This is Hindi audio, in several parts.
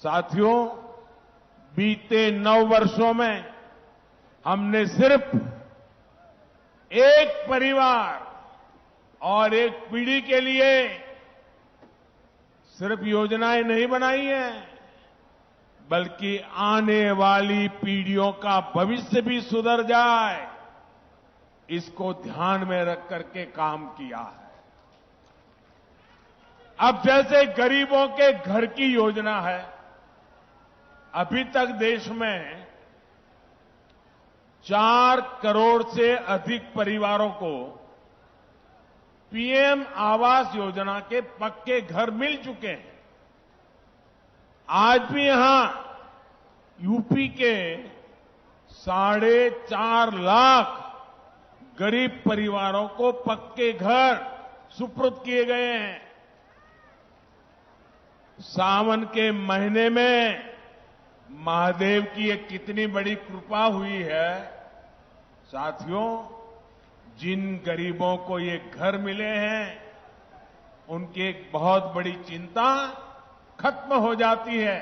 साथियों, बीते 9 वर्षों में हमने सिर्फ एक परिवार और एक पीढ़ी के लिए सिर्फ योजनाएं नहीं बनाई हैं, बल्कि आने वाली पीढ़ियों का भविष्य भी सुधर जाए, इसको ध्यान में रख करके काम किया है। अब जैसे गरीबों के घर की योजना है, अभी तक देश में 4 करोड़ से अधिक परिवारों को पीएम आवास योजना के पक्के घर मिल चुके हैं। आज भी यहां यूपी के 4.5 लाख गरीब परिवारों को पक्के घर सुपुर्द किए गए हैं। सावन के महीने में महादेव की ये कितनी बड़ी कृपा हुई है। साथियों, जिन गरीबों को ये घर मिले हैं, उनकी एक बहुत बड़ी चिंता खत्म हो जाती है।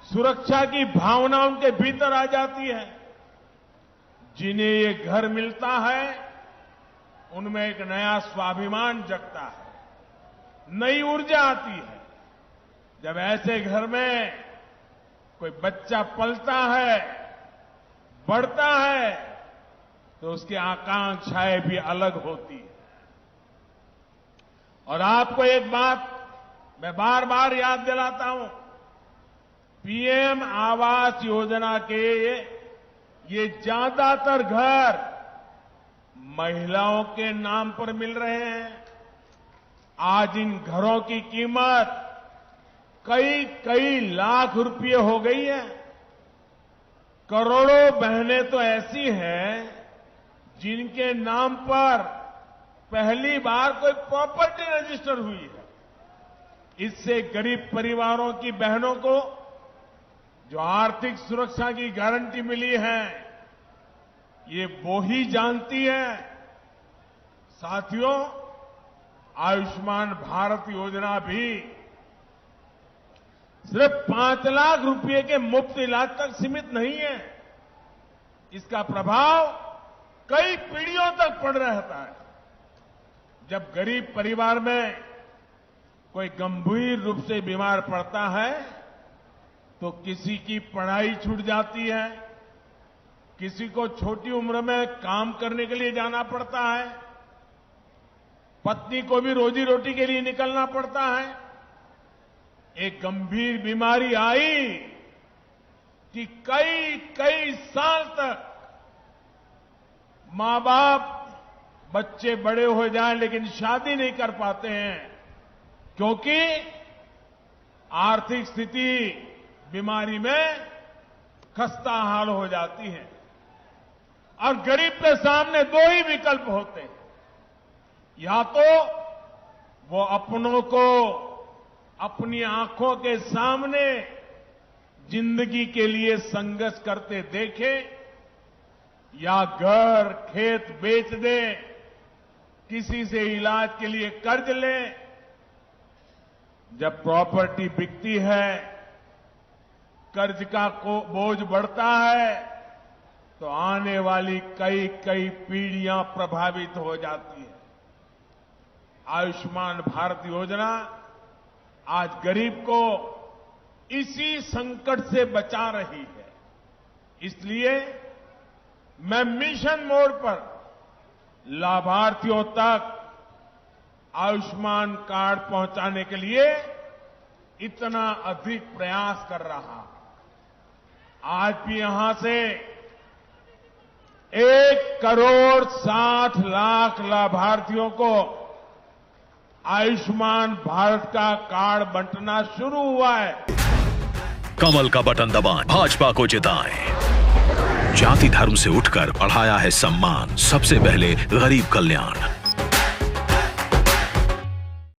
सुरक्षा की भावना उनके भीतर आ जाती है। जिन्हें ये घर मिलता है, उनमें एक नया स्वाभिमान जगता है, नई ऊर्जा आती है। जब ऐसे घर में कोई बच्चा पलता है, बढ़ता है, तो उसकी आकांक्षाएं भी अलग होती है। और आपको एक बात मैं बार बार याद दिलाता हूं, पीएम आवास योजना के ये ज्यादातर घर महिलाओं के नाम पर मिल रहे हैं। आज इन घरों की कीमत कई लाख रुपये हो गई है। करोड़ों बहनें तो ऐसी हैं जिनके नाम पर पहली बार कोई प्रॉपर्टी रजिस्टर हुई है। इससे गरीब परिवारों की बहनों को जो आर्थिक सुरक्षा की गारंटी मिली है, ये वो ही जानती है। साथियों, आयुष्मान भारत योजना भी सिर्फ 5 लाख रुपए के मुफ्त इलाज तक सीमित नहीं है। इसका प्रभाव कई पीढ़ियों तक पड़ रहता है। जब गरीब परिवार में कोई गंभीर रूप से बीमार पड़ता है, तो किसी की पढ़ाई छूट जाती है, किसी को छोटी उम्र में काम करने के लिए जाना पड़ता है, पत्नी को भी रोजी रोटी के लिए निकलना पड़ता है। एक गंभीर बीमारी आई कि कई साल तक मां बाप, बच्चे बड़े हो जाएं लेकिन शादी नहीं कर पाते हैं, क्योंकि आर्थिक स्थिति बीमारी में खस्ता हाल हो जाती है। और गरीब के सामने 2 ही विकल्प होते हैं, या तो वो अपनों को अपनी आंखों के सामने जिंदगी के लिए संघर्ष करते देखे, या घर खेत बेच दे, किसी से इलाज के लिए कर्ज ले। जब प्रॉपर्टी बिकती है, कर्ज का बोझ बढ़ता है, तो आने वाली कई पीढ़ियां प्रभावित हो जाती है। आयुष्मान भारत योजना आज गरीब को इसी संकट से बचा रही है। इसलिए मैं मिशन मोड पर लाभार्थियों तक आयुष्मान कार्ड पहुंचाने के लिए इतना अधिक प्रयास कर रहा। आज भी यहां से 1 करोड़ 60 लाख लाभार्थियों को आयुष्मान भारत का कार्ड बंटना शुरू हुआ है। कमल का बटन दबाएं, भाजपा को जिताएं। जाति धर्म से उठकर बढ़ाया है सम्मान, सबसे पहले गरीब कल्याण।